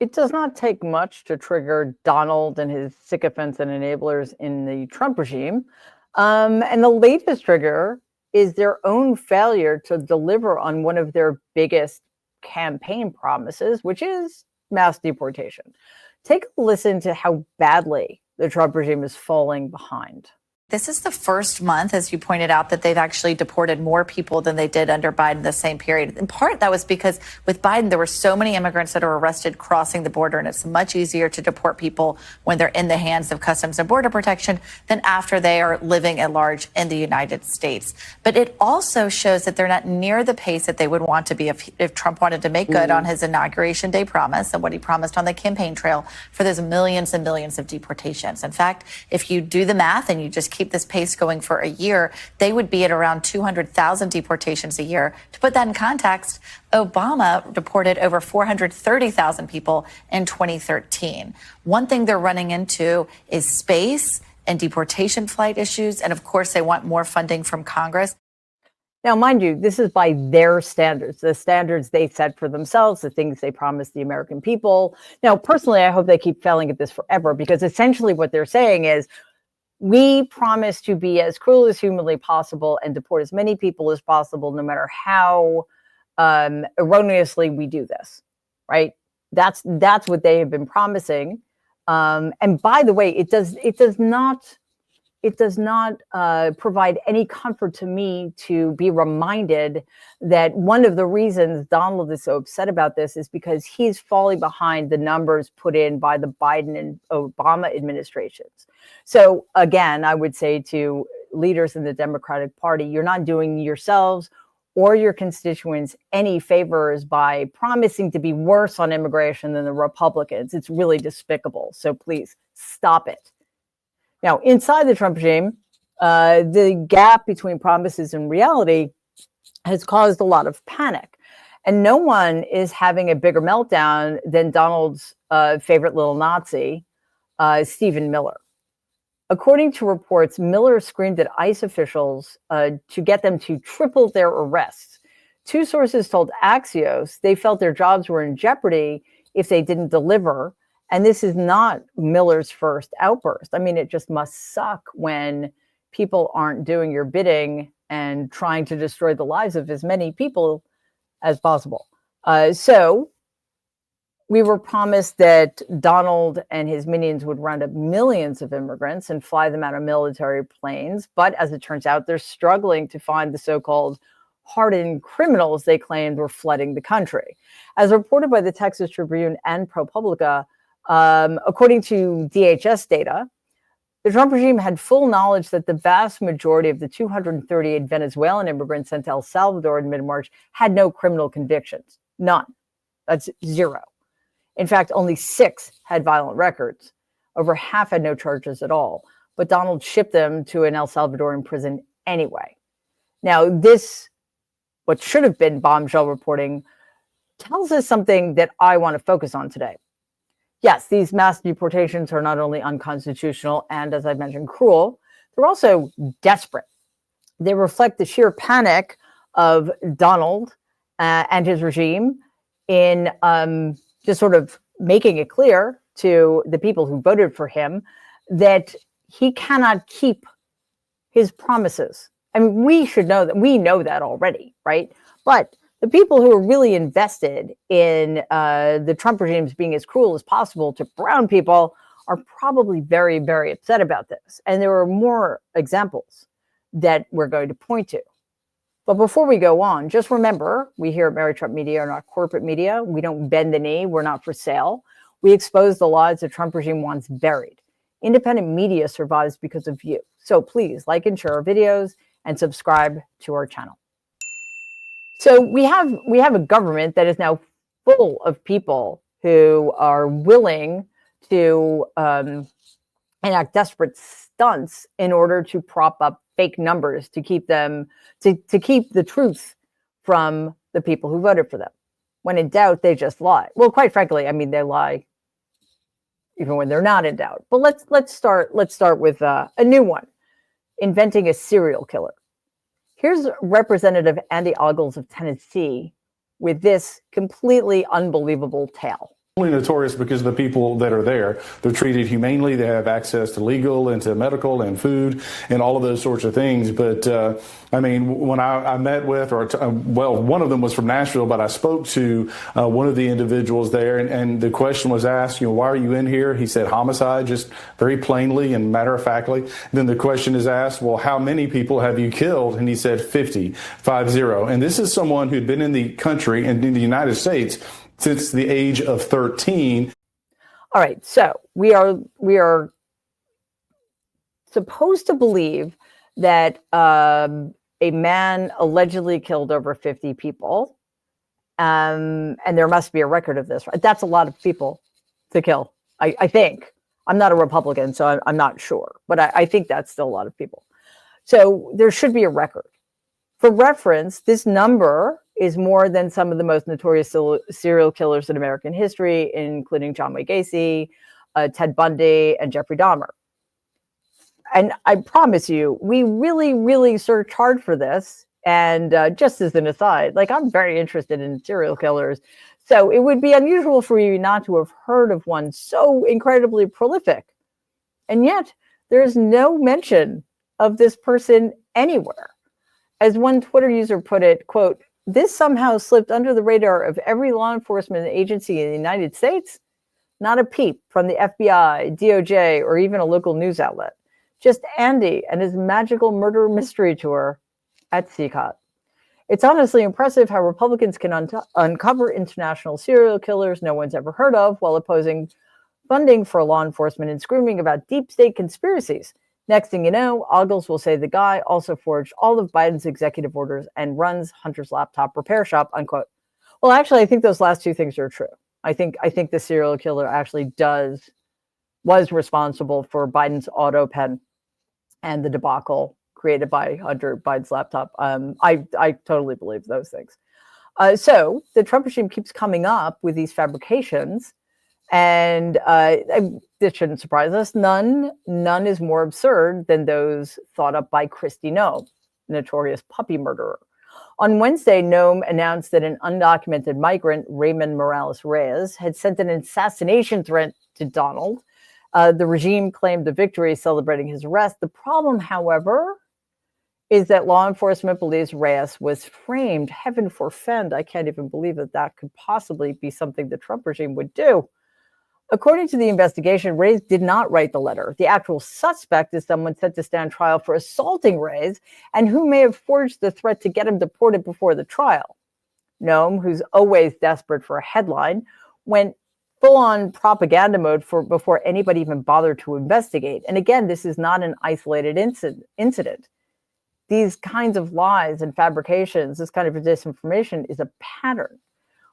It does not take much to trigger Donald and his sycophants and enablers in the Trump regime. And the latest trigger is their own failure to deliver on one of their biggest campaign promises, which is mass deportation. Take a listen to how badly the Trump regime is falling behind. This is the first month, as you pointed out, that they've actually deported more people than they did under Biden the same period. In part, that was because with Biden, there were so many immigrants that are arrested crossing the border, and it's much easier to deport people when they're in the hands of Customs and Border Protection than after they are living at large in the United States. But it also shows that they're not near the pace that they would want to be if Trump wanted to make good on his Inauguration Day promise and what he promised on the campaign trail for those millions and millions of deportations. In fact, if you do the math and you just keep this pace going for a year, they would be at around 200,000 deportations a year. To put that in context, Obama deported over 430,000 people in 2013. One thing they're running into is space and deportation flight issues. And of course, they want more funding from Congress. Now, mind you, this is by their standards, the standards they set for themselves, the things they promised the American people. Now, personally, I hope they keep failing at this forever, because essentially what they're saying is, we promise to be as cruel as humanly possible and deport as many people as possible, no matter how erroneously we do this, right? That's what they have been promising. And by the way, it does not provide any comfort to me to be reminded that one of the reasons Donald is so upset about this is because he's falling behind the numbers put in by the Biden and Obama administrations. So again, I would say to leaders in the Democratic Party, you're not doing yourselves or your constituents any favors by promising to be worse on immigration than the Republicans. It's really despicable. So please stop it. Now, inside the Trump regime, the gap between promises and reality has caused a lot of panic. And no one is having a bigger meltdown than Donald's favorite little Nazi, Stephen Miller. According to reports, Miller screamed at ICE officials to get them to triple their arrests. Two sources told Axios they felt their jobs were in jeopardy if they didn't deliver. And this is not Miller's first outburst. I mean, it just must suck when people aren't doing your bidding and trying to destroy the lives of as many people as possible. So we were promised that Donald and his minions would round up millions of immigrants and fly them out of military planes. But as it turns out, they're struggling to find the so-called hardened criminals they claimed were flooding the country. As reported by the Texas Tribune and ProPublica, according to DHS data, the Trump regime had full knowledge that the vast majority of the 238 Venezuelan immigrants sent to El Salvador in mid-March had no criminal convictions. None. That's zero. In fact, only 6 had violent records. Over half had no charges at all. But Donald shipped them to an El Salvadoran prison anyway. Now, this, what should have been bombshell reporting, tells us something that I want to focus on today. Yes, these mass deportations are not only unconstitutional and, as I mentioned, cruel, they're also desperate. They reflect the sheer panic of Donald and his regime in just sort of making it clear to the people who voted for him that he cannot keep his promises. I mean, we should know that. We know that already, right? But the people who are really invested in the Trump regimes being as cruel as possible to brown people are probably very, very upset about this. And there are more examples that we're going to point to. But before we go on, just remember, we here at Mary Trump Media are not corporate media. We don't bend the knee. We're not for sale. We expose the lies the Trump regime wants buried. Independent media survives because of you. So please like and share our videos and subscribe to our channel. So we have a government that is now full of people who are willing to enact desperate stunts in order to prop up fake numbers to keep them to keep the truth from the people who voted for them. When in doubt, they just lie. Well, quite frankly, I mean, they lie even when they're not in doubt. But let's start with a new one: inventing a serial killer. Here's Representative Andy Ogles of Tennessee with this completely unbelievable tale. only notorious because of the people that are there. They're treated humanely. They have access to legal and to medical and food and all of those sorts of things. But I mean, when I met with, well, one of them was from Nashville, but I spoke to one of the individuals there, and the question was asked, why are you in here? He said homicide, just very plainly and matter-of-factly. Then the question is asked, well, how many people have you killed? And he said 50. And this is someone who'd been in the country and in the United States since the age of 13. All right, so we are supposed to believe that a man allegedly killed over 50 people, and there must be a record of this, right? That's a lot of people to kill, I think. I'm not a Republican, so I'm not sure, but I think that's still a lot of people. So there should be a record. For reference, this number is more than some of the most notorious serial killers in American history, including John Wayne Gacy, Ted Bundy, and Jeffrey Dahmer. And I promise you, we really, really search hard for this. And just as an aside, like, I'm very interested in serial killers. So it would be unusual for you not to have heard of one so incredibly prolific. And yet there is no mention of this person anywhere. As one Twitter user put it, quote, "This somehow slipped under the radar of every law enforcement agency in the United States. Not a peep from the FBI, DOJ, or even a local news outlet. Just Andy and his magical murder mystery tour at CCOT." It's honestly impressive how Republicans can uncover international serial killers no one's ever heard of while opposing funding for law enforcement and screaming about deep state conspiracies. Next thing you know, Ogles will say the guy also forged all of Biden's executive orders and runs Hunter's laptop repair shop, unquote. Well, actually, I think those last two things are true. I think the serial killer actually was responsible for Biden's auto pen and the debacle created by Hunter Biden's laptop. I totally believe those things. So the Trump regime keeps coming up with these fabrications, and this shouldn't surprise us. None is more absurd than those thought up by Kristi Noem, notorious puppy murderer. On Wednesday, Noem announced that an undocumented migrant, Raymond Morales Reyes, had sent an assassination threat to Donald. The regime claimed the victory, celebrating his arrest. The problem, however, is that law enforcement believes Reyes was framed. Heaven forfend. I can't even believe that could possibly be something the Trump regime would do. According to the investigation, Reyes did not write the letter. The actual suspect is someone set to stand trial for assaulting Reyes and who may have forged the threat to get him deported before the trial. Noem, who's always desperate for a headline, went full-on propaganda mode before anybody even bothered to investigate. And again, this is not an isolated incident. These kinds of lies and fabrications, this kind of disinformation, is a pattern.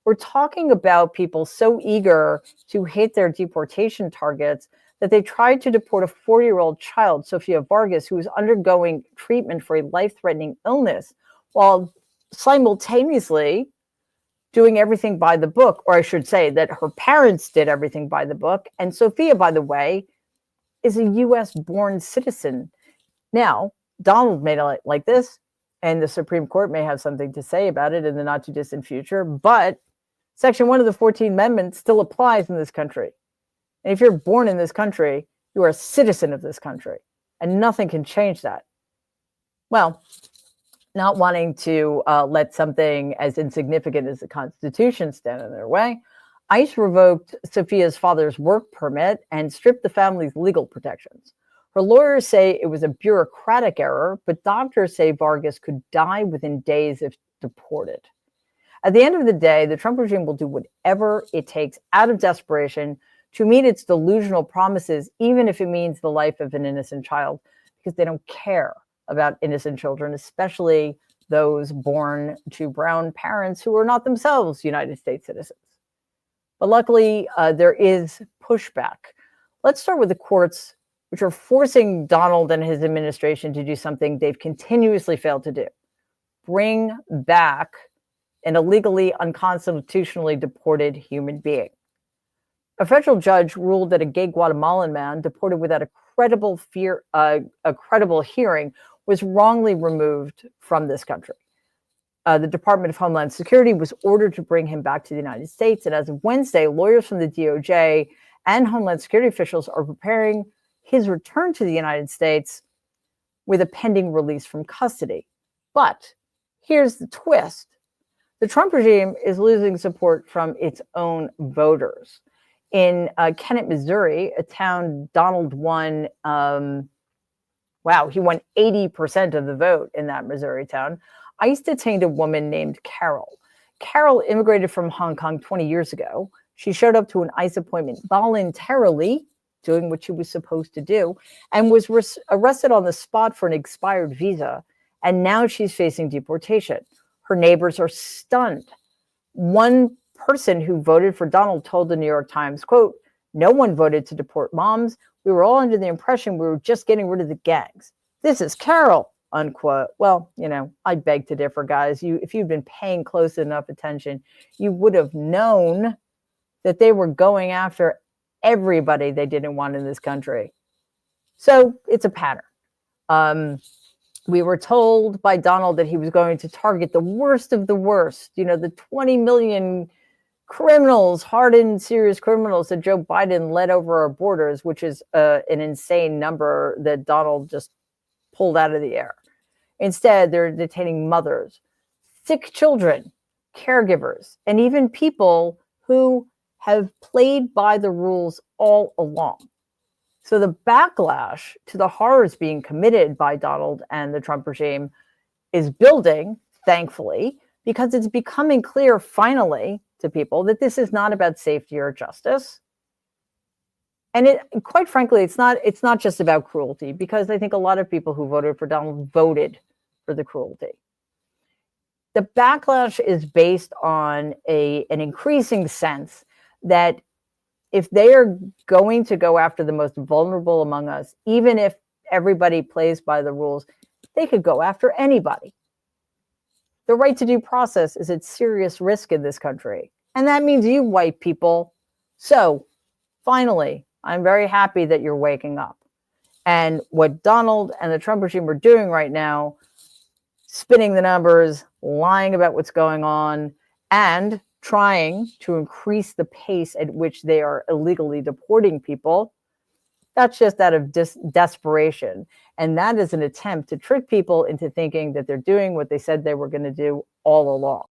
We're talking about people so eager to hit their deportation targets that they tried to deport a 4-year-old child, Sofia Vargas, who was undergoing treatment for a life-threatening illness, while simultaneously doing everything by the book, or I should say that her parents did everything by the book. And Sofia, by the way, is a US-born citizen. Now, Donald made it like this, and the Supreme Court may have something to say about it in the not too distant future, but Section 1 of the 14th Amendment still applies in this country. And if you're born in this country, you are a citizen of this country, and nothing can change that. Well, not wanting to let something as insignificant as the Constitution stand in their way, ICE revoked Sofia's father's work permit and stripped the family's legal protections. Her lawyers say it was a bureaucratic error, but doctors say Vargas could die within days if deported. At the end of the day, the Trump regime will do whatever it takes out of desperation to meet its delusional promises, even if it means the life of an innocent child, because they don't care about innocent children, especially those born to brown parents who are not themselves United States citizens. But luckily, there is pushback. Let's start with the courts, which are forcing Donald and his administration to do something they've continuously failed to do: bring back an illegally, unconstitutionally deported human being. A federal judge ruled that a gay Guatemalan man deported without a credible hearing was wrongly removed from this country. the Department of Homeland Security was ordered to bring him back to the United States. And as of Wednesday, lawyers from the DOJ and Homeland Security officials are preparing his return to the United States with a pending release from custody. But here's the twist. The Trump regime is losing support from its own voters. In Kennett, Missouri, a town Donald won, he won 80% of the vote in that Missouri town. ICE detained a woman named Carol. Carol immigrated from Hong Kong 20 years ago. She showed up to an ICE appointment voluntarily, doing what she was supposed to do, and was arrested on the spot for an expired visa. And now she's facing deportation. Her neighbors are stunned. One person who voted for Donald told the New York Times, quote, "No one voted to deport moms. We were all under the impression we were just getting rid of the gangs. This is Carol," unquote. Well, I beg to differ, guys. If you'd been paying close enough attention, you would have known that they were going after everybody they didn't want in this country. So it's a pattern. We were told by Donald that he was going to target the worst of the worst, the 20 million criminals, hardened, serious criminals that Joe Biden led over our borders, which is an insane number that Donald just pulled out of the air. Instead, they're detaining mothers, sick children, caregivers, and even people who have played by the rules all along. So the backlash to the horrors being committed by Donald and the Trump regime is building, thankfully, because it's becoming clear finally to people that this is not about safety or justice. And quite frankly, it's not just about cruelty, because I think a lot of people who voted for Donald voted for the cruelty. The backlash is based on an increasing sense that if they are going to go after the most vulnerable among us, even if everybody plays by the rules, they could go after anybody. The right to due process is at serious risk in this country. And that means you white people. So finally, I'm very happy that you're waking up. And what Donald and the Trump regime are doing right now, spinning the numbers, lying about what's going on, and trying to increase the pace at which they are illegally deporting people, that's just out of desperation. And that is an attempt to trick people into thinking that they're doing what they said they were going to do all along.